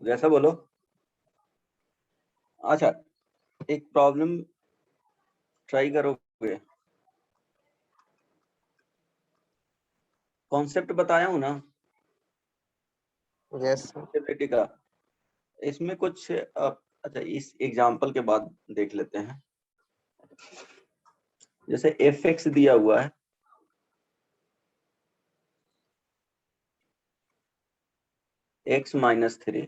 जैसा बोलो। अच्छा, एक प्रॉब्लम ट्राई करोगे? कॉन्सेप्ट बताया हूं ना यस डिफरेंशिएबिलिटी का। इसमें कुछ अच्छा, इस एग्जांपल के बाद देख लेते हैं। जैसे एफ एक्स दिया हुआ है, एक्स माइनस 3,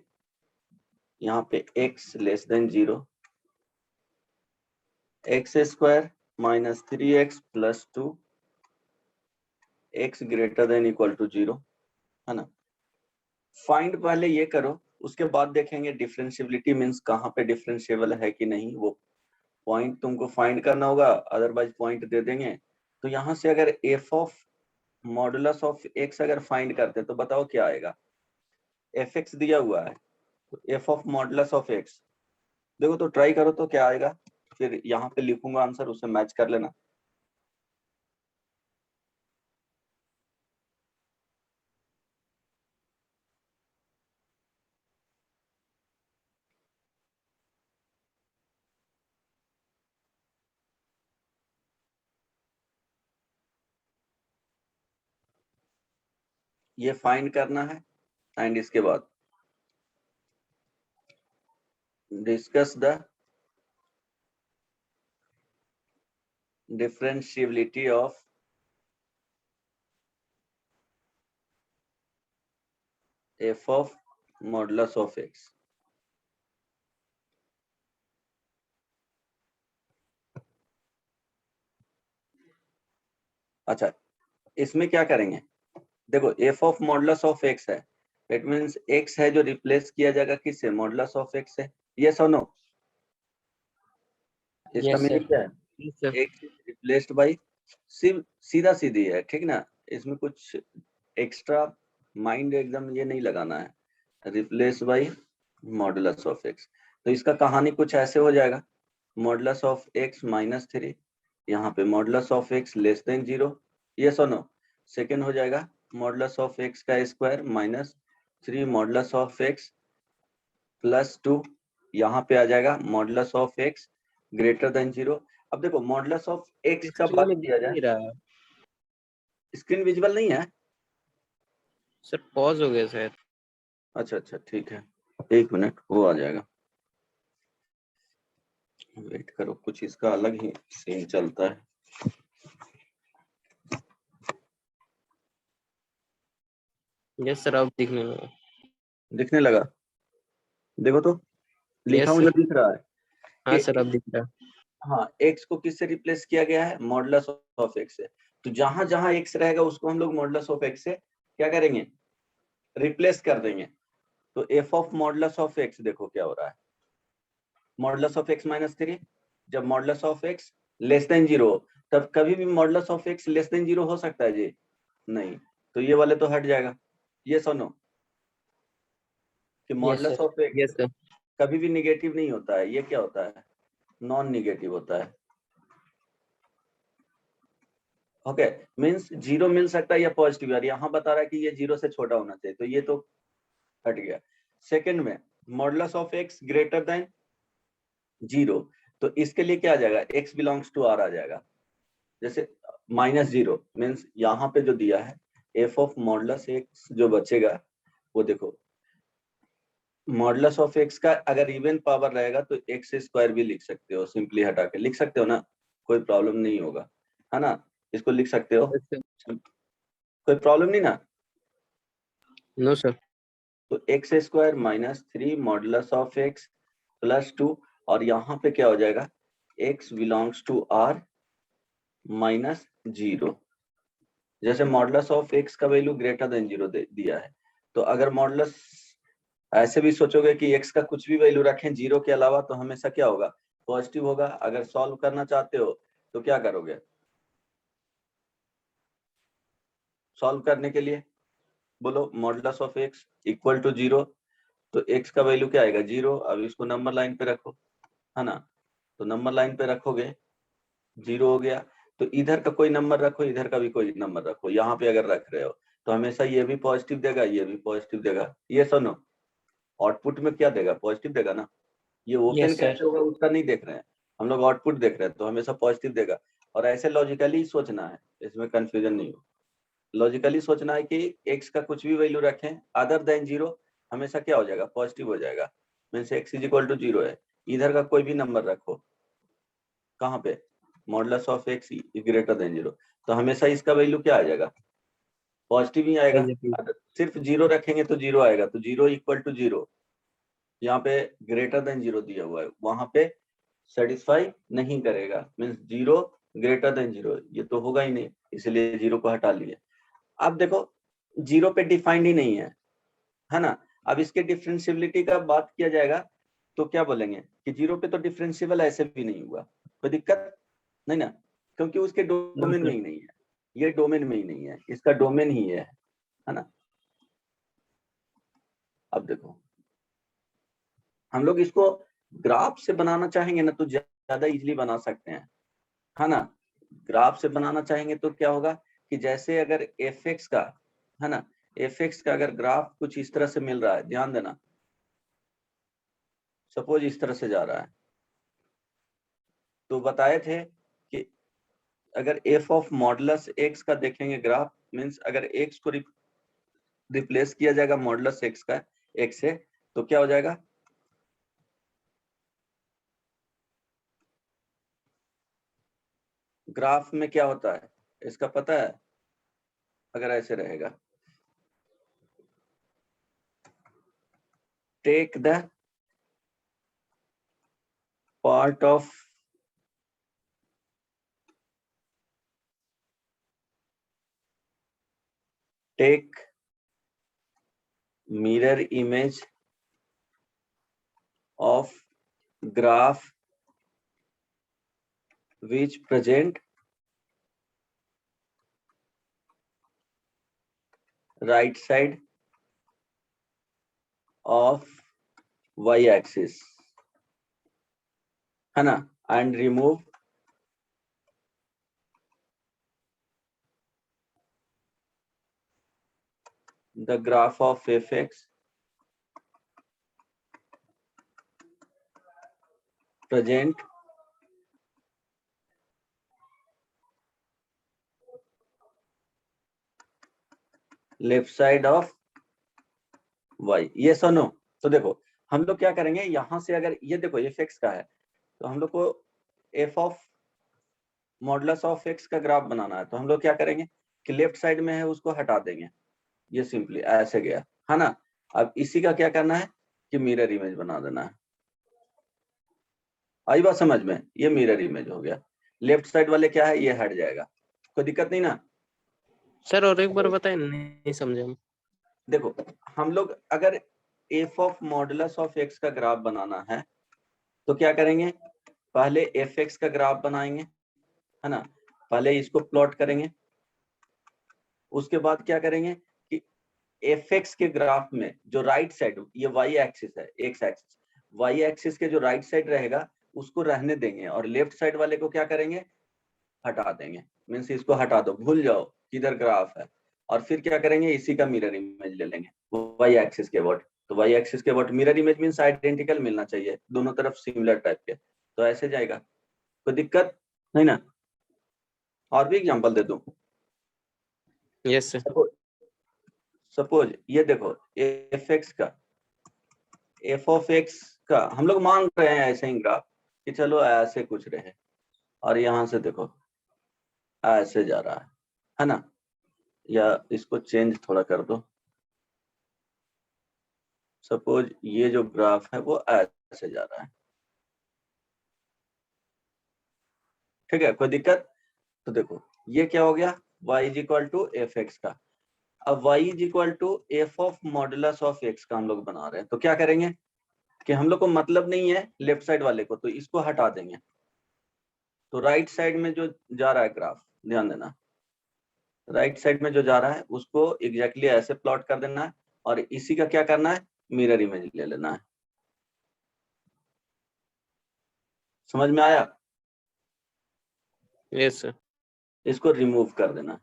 यहाँ पे x less than 0, x square minus 3x plus 2, x greater than equal to 0, है ना। फाइंड पहले ये करो, उसके बाद देखेंगे डिफरेंशिएबिलिटी मींस कहाँ पे डिफरेंशिएबल है कि नहीं। वो पॉइंट तुमको फाइंड करना होगा, अदरवाइज पॉइंट दे देंगे। तो यहाँ से अगर F of modulus of x अगर फाइंड करते तो बताओ क्या आएगा। एफ एक्स दिया हुआ है, तो F of modulus of x देखो तो ट्राई करो तो क्या आएगा। फिर यहाँ पे लिखूंगा आंसर, उसे मैच कर लेना। ये फाइंड करना है एंड इसके बाद discuss the differentiability of F of modulus of x. अच्छा, इसमें क्या करेंगे, देखो F of modulus of x है, इट मींस एक्स है जो रिप्लेस किया जाएगा किससे, मॉडुलस ऑफ एक्स से। यस और नो, इसका यस मीनिंग सर क्या है? Yes sir x is replaced by, सीधा सीधी है, ठीक ना। इसमें कुछ एक्स्ट्रा माइंड एकदम ये नहीं लगाना है, replace by modulus of x. तो इसका कहानी कुछ ऐसे हो जाएगा, मॉडुलस ऑफ एक्स माइनस 3, यहाँ पे modulus of x less than 0। Yes और नो। सेकेंड हो जाएगा मॉडुलस ऑफ एक्स का square minus 3 modulus of x plus 2, यहाँ पे आ जाएगा modulus of x greater than 0। अब देखो मॉडुलस ऑफ एक्स का स्क्रीन बात में दिख किया नहीं जाए, रहा स्क्रीन विजुअल नहीं है। सर, पॉज हो गया शायद। अच्छा अच्छा ठीक है, एक मिनट, वो आ जाएगा, वेट करो, कुछ इसका अलग ही सीन चलता है। यस सर, अब दिखने लगा। दिखने लगा, देखो तो लिखा यस हुआ सर, दिख रहा है हाँ सर, कि अब दिख रहा है। हाँ, एक्स को किससे रिप्लेस किया गया है, मॉडुलस ऑफ एक्स से। तो जहां जहां एक्स रहेगा उसको हम लोग मॉडुलस ऑफ एक्स से क्या करेंगे, रिप्लेस कर देंगे। तो F of modulus of x देखो क्या हो रहा है, मॉडुलस ऑफ एक्स माइनस 3, जब modulus of x less than 0 तब कभी भी modulus of x less than 0 हो सकता है जी, नहीं। तो ये वाले तो हट जाएगा। ये सुनो कि yes modulus sir of x yes sir कभी भी निगेटिव नहीं होता है, ये क्या होता है, नॉन निगेटिव होता है। ओके, मींस 0 मिल सकता है या पॉजिटिव, यार यहाँ बता रहा है कि ये 0 से छोटा होना चाहिए, तो ये तो हट गया। सेकंड में modulus of x greater than 0, तो इसके लिए क्या आ जाएगा, x बिलोंग्स टू r आ जाएगा। जैसे माइनस 0 मीन्स यहाँ पे जो दिया है एफ ऑफ मॉडुलस एक्स जो बचेगा वो देखो, मॉडुलस ऑफ एक्स का अगर इवन पावर रहेगा तो एक्स स्क्वायर भी लिख सकते हो, सिंपली हटा के लिख सकते हो ना, कोई प्रॉब्लम नहीं होगा, है ना। इसको लिख सकते हो, कोई प्रॉब्लम नहीं ना। No sir. तो x square minus 3 modulus of x plus 2, और यहाँ पे क्या हो जाएगा, x belongs to R minus 0। जैसे मॉडुलस ऑफ एक्स का वैल्यू ग्रेटर देन 0 दिया है, तो अगर मॉडुलस ऐसे भी सोचोगे कि एक्स का कुछ भी वैल्यू रखें 0 के अलावा तो हमेशा क्या होगा, पॉजिटिव होगा। अगर सॉल्व करना चाहते हो तो क्या करोगे, सॉल्व करने के लिए बोलो modulus of x equal to 0, तो एक्स का वैल्यू क्या आएगा, 0। अब इसको नंबर लाइन पे रखो, है ना। तो नंबर लाइन पे रखोगे 0 हो गया, तो इधर का कोई नंबर रखो, इधर का भी कोई नंबर रखो, यहाँ पे अगर रख रहे हो तो हमेशा ये भी पॉजिटिव देगा, ये भी पॉजिटिव देगा। ये सुनो, आउटपुट में क्या देगा? पॉजिटिव देगा ना। ये ओपन यस सर। कैसे होगा उसका नहीं देख रहे हैं हम लोग, आउटपुट देख रहे हैं, तो हमेशा पॉजिटिव देगा। और ऐसे लॉजिकली सोचना है, इसमें कंफ्यूजन नहीं हो। लॉजिकली सोचना है कि x का कुछ भी वैल्यू रखें अदर देन 0, हमेशा क्या हो जाएगा? पॉजिटिव हो जाएगा। Means x is equal to 0 है, इधर का कोई भी नंबर रखो, कहाँ पे? Modulus of x greater than 0, तो हमेशा इसका वैल्यू क्या आ जाएगा? पॉजिटिव ही आएगा। अगर सिर्फ 0 रखेंगे तो 0 आएगा, तो 0 इक्वल टू 0, यहाँ पे ग्रेटर देन 0 दिया हुआ है, वहां पे सेटिस्फाई नहीं करेगा। मीन्स 0 ग्रेटर देन 0, ये तो होगा ही नहीं, इसलिए 0 को हटा लिए। अब देखो 0 पे डिफाइंड ही नहीं है ना। अब इसके डिफरेंशियबिलिटी का बात किया जाएगा तो क्या बोलेंगे कि 0 पे तो डिफरेंशियबल ऐसे भी नहीं हुआ, कोई दिक्कत नहीं ना, क्योंकि उसके डोमेन में ही नहीं है, ये डोमेन में ही नहीं है, इसका डोमेन ही है ना। अब देखो हम लोग इसको ग्राफ से बनाना चाहेंगे ना तो ज्यादा इजीली बना सकते हैं, है ना। ग्राफ से बनाना चाहेंगे तो क्या होगा कि जैसे अगर fx का, है ना, fx का अगर ग्राफ कुछ इस तरह से मिल रहा है, ध्यान देना, सपोज इस तरह से जा रहा है, तो बताए थे कि अगर f ऑफ मॉडुलस x का देखेंगे ग्राफ, मींस अगर x को रिप्लेस किया जाएगा मॉडुलस x का x से, तो क्या हो जाएगा? ग्राफ में क्या होता है इसका पता है? अगर ऐसे रहेगा, take the part of take mirror image of graph which present right side of y axis, है ना, and remove the graph of fx present left side of y। ये सुनो, तो देखो हम लोग क्या करेंगे, यहां से अगर ये देखो fx का है, तो हम लोग को f of modulus of x का ग्राफ बनाना है, तो हम लोग क्या करेंगे कि लेफ्ट साइड में है उसको हटा देंगे, ये सिंपली ऐसे गया, है ना। अब इसी का क्या करना है कि मिरर इमेज बना देना है। आई बात समझ में? ये मिरर इमेज हो गया, लेफ्ट साइड वाले क्या है ये हट जाएगा, कोई दिक्कत नहीं ना। सर और एक बार बताएं, नहीं समझे हम। देखो हम लोग अगर f of modulus of x का ग्राफ बनाना है तो क्या करेंगे, पहले fx का ग्राफ बनाएंगे, है ना, पहले इसको प्लॉट करेंगे, उसके बाद क्या करेंगे कि fx के ग्राफ में जो राइट साइड, ये y एक्सिस है, x एक्सिस, y एक्सिस के जो राइट साइड रहेगा उसको रहने देंगे, और लेफ्ट साइड वाले को क्या करेंगे, हटा देंगे। मीन्स इसको हटा दो, भूल जाओ किधर ग्राफ है, और फिर क्या करेंगे इसी का मिरर इमेज ले लेंगे y एक्सिस के अबाउट। तो y एक्सिस के about mirror image means identical मिलना चाहिए, दोनों तरफ सिमिलर टाइप के, तो ऐसे जाएगा, कोई दिक्कत नहीं ना। और भी एग्जांपल दे दूं, यस सर। सपोज ये देखो fx का, f ऑफ x का हम लोग मान रहे हैं ऐसे ही ग्राफ कि चलो ऐसे कुछ रहे, और यहां से देखो ऐसे जा रहा है ना, या इसको चेंज थोड़ा कर दो, सपोज ये जो ग्राफ है वो ऐसे जा रहा है, ठीक है, कोई दिक्कत? तो देखो ये क्या हो गया, y is equal to f x का। अब y is equal to f of modulus of x का हम लोग बना रहे हैं, तो क्या करेंगे कि हम लोग को मतलब नहीं है लेफ्ट साइड वाले को, तो इसको हटा देंगे, तो राइट साइड में जो जा रहा है ग्राफ, ध्यान देना, राइट साइड में जो जा रहा है उसको एग्जैक्टली ऐसे प्लॉट कर देना है, और इसी का क्या करना है, मिरर इमेज ले लेना है। समझ में आया? Yes sir. इसको रिमूव कर देना,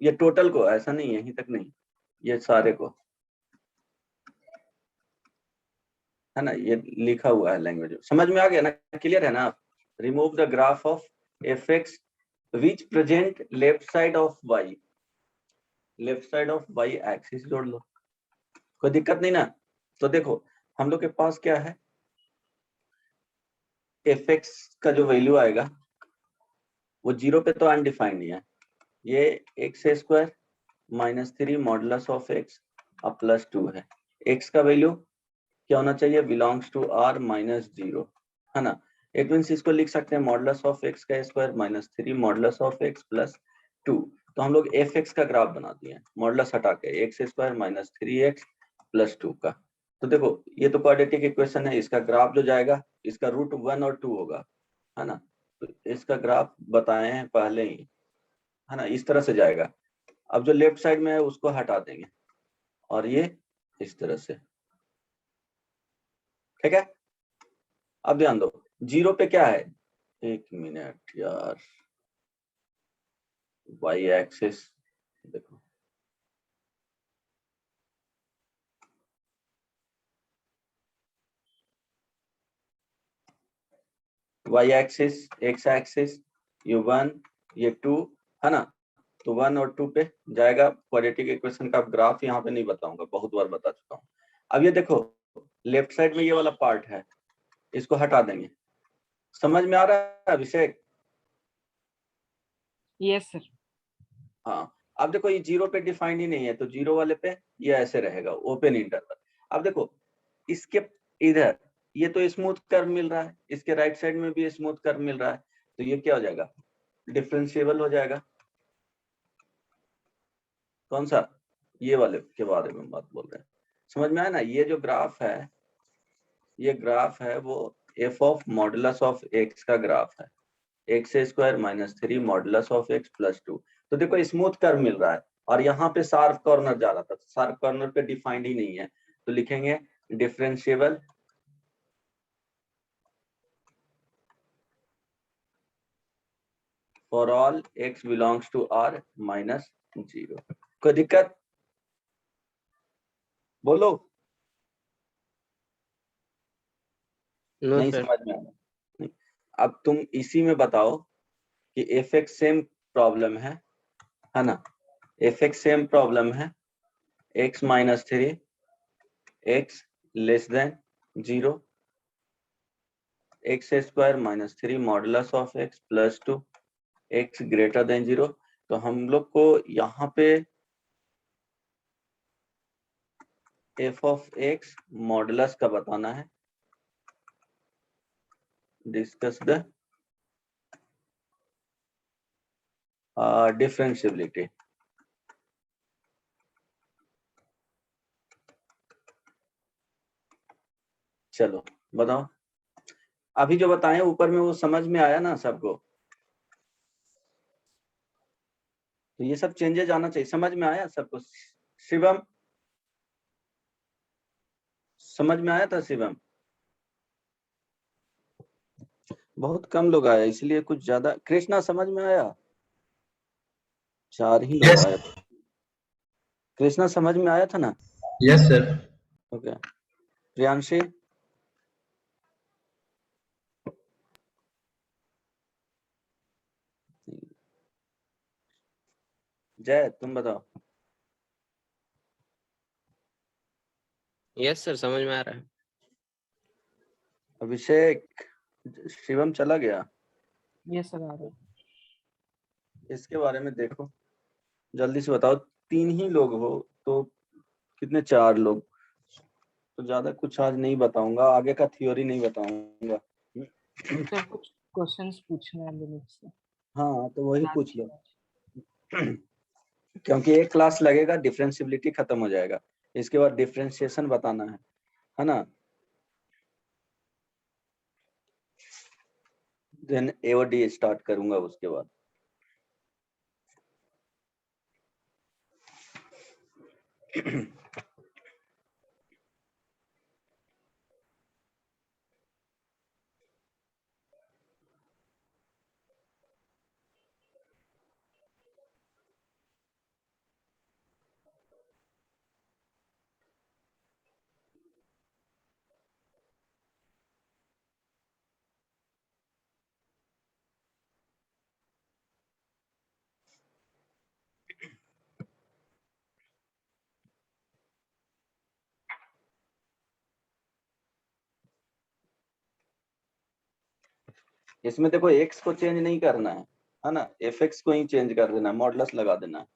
ये टोटल को, ऐसा नहीं है, यहीं तक नहीं, ये सारे को, है ना, ये लिखा हुआ है लैंग्वेज। समझ में आ गया ना, क्लियर है ना आप? Remove the graph of f x which present left side of y, left side of y axis जोड़ लो, कोई दिक्कत नहीं ना। तो देखो हम लोग के पास क्या है, एफ एक्स का जो वैल्यू आएगा वो 0 पे तो अनडिफाइंड ही है, ये x square minus 3 modulus of x अब प्लस 2 है। एक्स का वैल्यू क्या होना चाहिए, बिलोंग्स टू आर माइनस 0, है ना। इट मीन्स इसको लिख सकते हैं मॉडुलस ऑफ एक्स का square minus 3 modulus of x plus 2। तो हम लोग एफ एक्स का ग्राफ बना दिए हैं, मॉडुलस हटा के, x square minus 3x plus 2 का। तो देखो ये तो क्वाड्रेटिक इक्वेशन है, इसका ग्राफ जो जाएगा इसका रूट 1 और 2 होगा, है ना। तो इसका ग्राफ बताए हैं पहले ही, है ना, इस तरह से जाएगा। अब जो लेफ्ट साइड में है उसको हटा देंगे और ये इस तरह से, ठीक है। अब ध्यान दो 0 पे क्या है, एक मिनट यार, वाई एक्सिस देखो, वाई एक्सिस, एक्स एक्सिस, ये 1 ये 2, है ना। तो 1 और 2 पे जाएगा। क्वाड्रेटिक इक्वेशन का ग्राफ यहाँ पे नहीं बताऊंगा, बहुत बार बता चुका हूँ। अब ये देखो लेफ्ट साइड में ये वाला पार्ट है, इसको हटा देंगे। समझ में आ रहा है अभिषेक? Yes sir. हाँ, अब देखो ये 0 पे डिफाइंड ही नहीं है, तो 0 वाले पे ये ऐसे रहेगा ओपन इंटरवल। अब देखो इसके इधर ये तो स्मूथ कर्व मिल रहा है, इसके राइट साइड में भी स्मूथ कर्व मिल रहा है, तो ये क्या हो जाएगा, डिफरेंशिएबल हो जाएगा। कौन सा, ये वाले के बारे में बात बोल रहे हैं, समझ में आया ना। ये जो ग्राफ है, ये ग्राफ है वो F of modulus of x का ग्राफ है, x square minus 3 modulus of x plus 2। तो देखो स्मूथ कर्व मिल रहा है और यहाँ पे शार्प कॉर्नर जा रहा था, शार्प कॉर्नर पे डिफाइंड ही नहीं है, तो लिखेंगे differentiable for all x belongs to R minus 0। कोई दिक्कत बोलो, नो नहीं सर। समझ में आया? नहीं। अब तुम इसी में बताओ कि एफ एक्स सेम प्रॉब्लम है ना, एफ एक्स सेम प्रॉब्लम है, x minus 3 x less than 0, x square minus 3 modulus of x plus 2, x greater than 0। तो हम लोग को यहाँ पे एफ ऑफ एक्स मॉडुलस का बताना है, डिस्कस द डिफरेंशिएबिलिटी। चलो बताओ, अभी जो बताए ऊपर में वो समझ में आया ना सबको? तो ये सब चेंजेस आना चाहिए, समझ में आया सबको? शिवम समझ में आया था? शिवम बहुत कम लोग आए इसलिए कुछ ज्यादा। कृष्णा समझ में आया? 4 ही लोग यस आए। कृष्णा समझ में आया था ना? Yes sir. ओके, प्रियांशी जय तुम बताओ। यस सर, समझ में आ रहा है। अभिषेक, शिवम चला गया, यस सर आ रहा है। इसके बारे में देखो जल्दी से बताओ। 3 ही लोग हो तो कितने, 4 लोग, तो ज्यादा कुछ आज नहीं बताऊंगा, आगे का थ्योरी नहीं बताऊंगा। सर कुछ क्वेश्चंस पूछना है लिमिट से। हाँ तो वही याद पूछ लो। किया। क्योंकि एक क्लास लगेगा, डिफरेंशिएबिलिटी खत्म हो जाएगा, इसके बाद डिफरेंशिएशन बताना है ना। देन एओडी स्टार्ट करूंगा उसके बाद। इसमें देखो x को चेंज नहीं करना है ना, fx को ही चेंज कर देना है, मॉडुलस लगा देना है।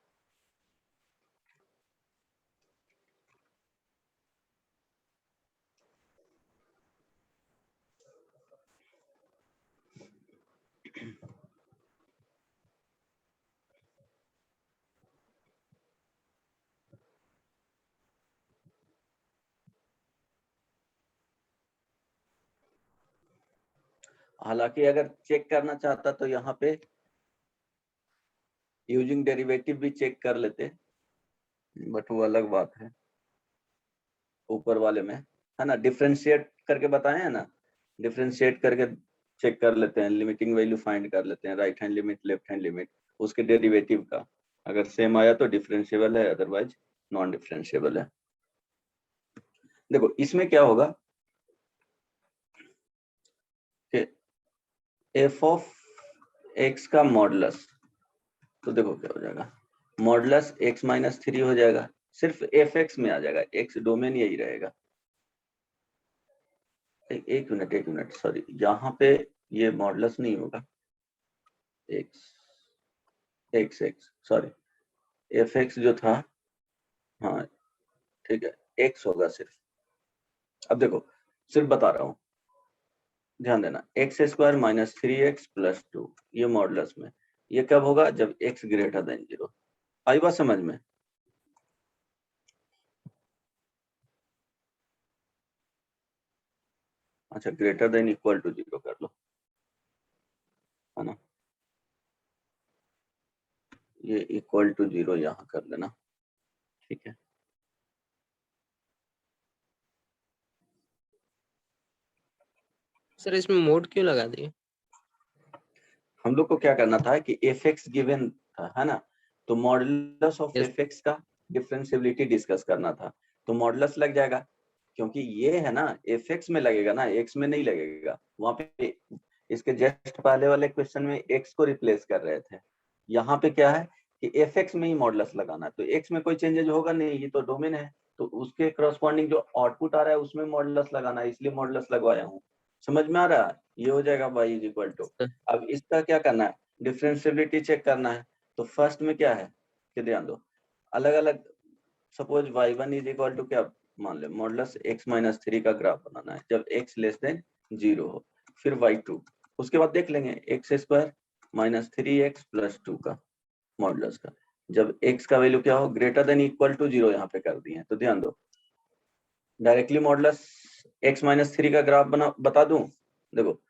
हालांकि अगर चेक करना चाहता तो यहाँ पे यूजिंग डेरिवेटिव भी चेक कर लेते, बट वो अलग बात है ऊपर वाले में, है ना। डिफरेंशिएट करके बताए हैं ना, डिफरेंशिएट करके चेक कर लेते हैं, लिमिटिंग वैल्यू फाइंड कर लेते हैं, right hand limit left hand limit, उसके डेरिवेटिव का अगर सेम आया तो डिफरेंशिएबल है, अदरवाइज नॉन डिफरेंशिएबल है। देखो इसमें क्या होगा कि एफ ऑफ एक्स का मॉडुलस, तो देखो क्या हो जाएगा, मॉडुलस एक्स माइनस 3 हो जाएगा, सिर्फ एफ एक्स में आ जाएगा, एक्स डोमेन यही रहेगा। एक मिनट सॉरी, यहाँ पे ये मॉडुलस नहीं होगा, एक्स सॉरी, एफ एक्स जो था, हाँ ठीक है, एक्स होगा सिर्फ। अब देखो सिर्फ बता रहा हूँ, ध्यान देना, x square minus 3x plus 2, ये मॉडुलस में, ये कब होगा, जब x ग्रेटर देन 0। आई बात समझ में? अच्छा, ग्रेटर देन इक्वल टू 0 कर लो, है ना, ये इक्वल टू 0 यहाँ कर देना, ठीक है। सर इसमें मोड क्यों लगा दिए? हम लोग को क्या करना था कि एफ एक्स गिवन था, है ना, तो modulus of Yes. F x का डिफरेंशिएबिलिटी डिस्कस करना था, तो मॉडुलस लग जाएगा, क्योंकि ये है ना एफ एक्स में लगेगा ना, एक्स में नहीं लगेगा। वहां पे इसके जस्ट पहले वाले क्वेश्चन में एक्स को रिप्लेस कर रहे थे, यहाँ पे क्या है कि एफ एक्स में ही मॉडुलस लगाना है, तो एक्स में कोई चेंजेज होगा नहीं, ये तो डोमेन है, तो उसके करस्पॉन्डिंग जो आउटपुट आ रहा है उसमें मॉडुलस लगाना है, इसलिए मॉडुलस लगवाया हूँ। समझ में आ रहा है? ये हो जाएगा y इज इक्वल टू, अब इसका क्या करना है, डिफरेंशिएबिलिटी चेक करना है, तो फर्स्ट में क्या है कि ध्यान दो, अलग अलग, suppose y1 is equal to क्या मान ले, मॉडुलस x माइनस 3 का ग्राफ बनाना है जब x लेस देन 0 हो, फिर y2, उसके बाद देख लेंगे x square minus 3x plus 2 का मॉडुलस का, जब x का वैल्यू क्या हो, ग्रेटर देन इक्वल टू 0 यहाँ पे कर दिए हैं, तो ध्यान दो डायरेक्टली मॉडुलस x माइनस 3 का ग्राफ बता दूं। देखो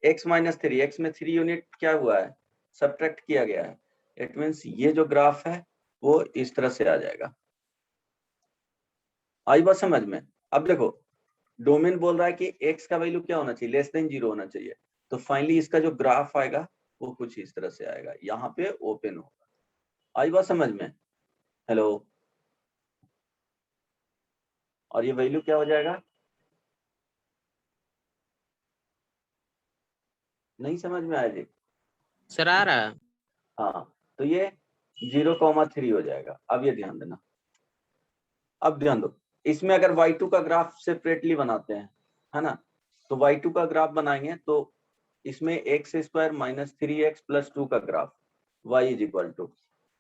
x माइनस 3, एक्स में 3 यूनिट क्या हुआ है, सब्ट्रैक्ट किया गया है, इट मींस ये जो ग्राफ है वो इस तरह से आ जाएगा। आई बात समझ में? अब देखो डोमेन बोल रहा है कि x का वैल्यू क्या होना चाहिए, लेस देन 0 होना चाहिए, तो फाइनली इसका जो ग्राफ आएगा वो कुछ इस तरह से आएगा, यहाँ पे ओपन होगा। आई बात समझ में? हेलो, और ये वैल्यू क्या हो जाएगा, नहीं समझ में आया जी? सर आ रहा है। हाँ, तो ये 0,3 हो जाएगा। अब ये ध्यान देना, अब ध्यान दो, इसमें अगर y2 का ग्राफ सेपरेटली बनाते हैं, है ना, तो y2 का ग्राफ बनाएंगे तो इसमें x square minus 3x plus 2 का graph y is equal to,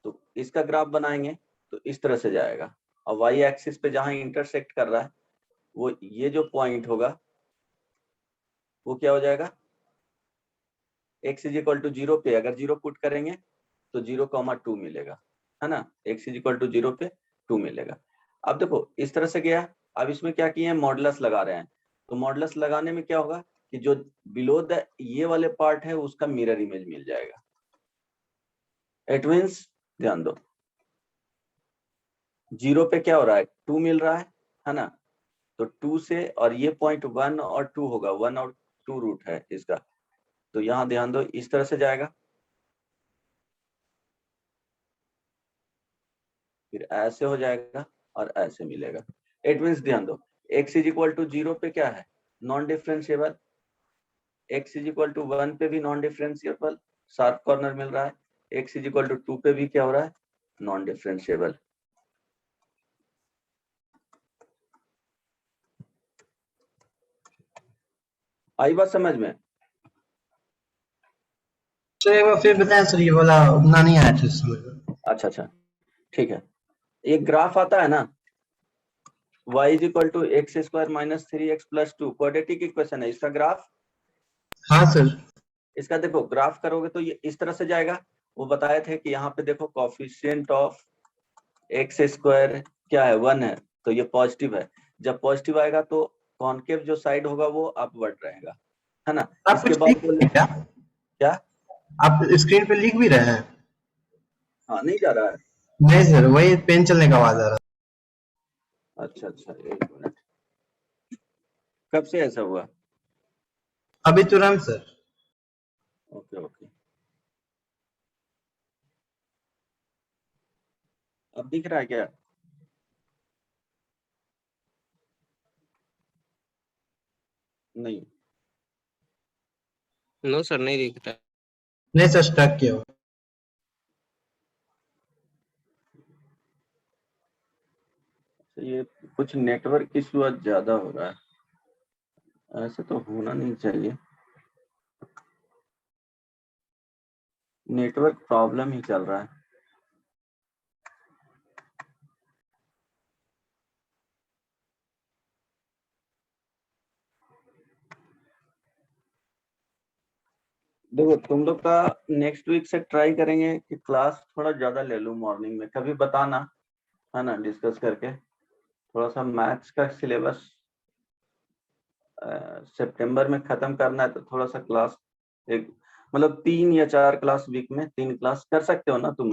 तो इसका ग्राफ बनाएंगे तो इस तरह से जाएगा, और y एक्सिस पे जहां इंटरसेक्ट कर रहा है वो ये जो पॉइंट होगा वो क्या हो जाएगा, x इज इक्वल टू 0 पे अगर 0 पुट करेंगे तो 0,2 मिलेगा, है ना, x इज इक्वल टू 0 पे 2 मिलेगा। अब देखो इस तरह से गया, अब इसमें क्या किए हैं, मॉडुलस लगा रहे हैं, तो मॉडुलस लगाने में क्या होगा कि जो बिलो द ये वाले पार्ट है उसका मिरर इमेज मिल जाएगा। इट मींस ध्यान दो 0 पे क्या हो रहा है, 2 मिल रहा है ना, तो 2 से और ये पॉइंट 1 और 2 होगा, 1 और 2 रूट है इसका, तो यहाँ ध्यान दो इस तरह से जाएगा, फिर ऐसे हो जाएगा और ऐसे मिलेगा। इट मींस ध्यान दो x इज इक्वल टू 0 पे क्या है, non differentiable, x is equal to 1 पे भी नॉन डिफरेंशिएबल, शार्प कॉर्नर मिल रहा है, x इज इक्वल टू 2 पे भी क्या हो रहा है, नॉन डिफरेंशिएबल। आई बात समझ में? सर एक बार फिर बताएं सर, ये वाला उतना नहीं आया था समझ में। अच्छा अच्छा ठीक है, एक ग्राफ आता है ना, y is equal to x square minus 3x plus 2, quadratic equation है इसका ग्राफ। हाँ सर। इसका देखो ग्राफ करोगे तो ये इस तरह से जाएगा। वो बताए थे कि यहाँ पे देखो कोफिशिएंट ऑफ एक्स स्क्वायर क्या है, 1 है, तो ये पॉजिटिव है। जब पॉजिटिव आएगा तो कॉनकेव जो साइड होगा वो अपवर्ड रहेगा, है ना। आप इसके कुछ बाद लिख बोले क्या क्या, आप स्क्रीन पे लिख भी रहे हैं? हाँ नहीं जा रहा है। नहीं सर, वही पेन चलने का आवाज आ रहा अच्छा अच्छा एक मिनट, कब से ऐसा हुआ? है। अभी तुरंत सर। ओके ओके, अब दिख रहा है क्या? नहीं, नो सर, नहीं दिख रहा। नहीं सर, स्टक किया हुआ। तो ये कुछ नेटवर्क इश्यू आज ज्यादा हो रहा है, ऐसे तो होना नहीं चाहिए, नेटवर्क प्रॉब्लम ही चल रहा है। देखो तुम लोग का नेक्स्ट वीक से ट्राई करेंगे कि क्लास थोड़ा ज्यादा ले लूं मॉर्निंग में, कभी बताना, है ना, डिस्कस करके। थोड़ा सा मैथ्स का सिलेबस सितंबर में खत्म करना है, तो थोड़ा सा क्लास एक मतलब 3 या 4 क्लास वीक में 3 क्लास कर सकते हो ना तुम।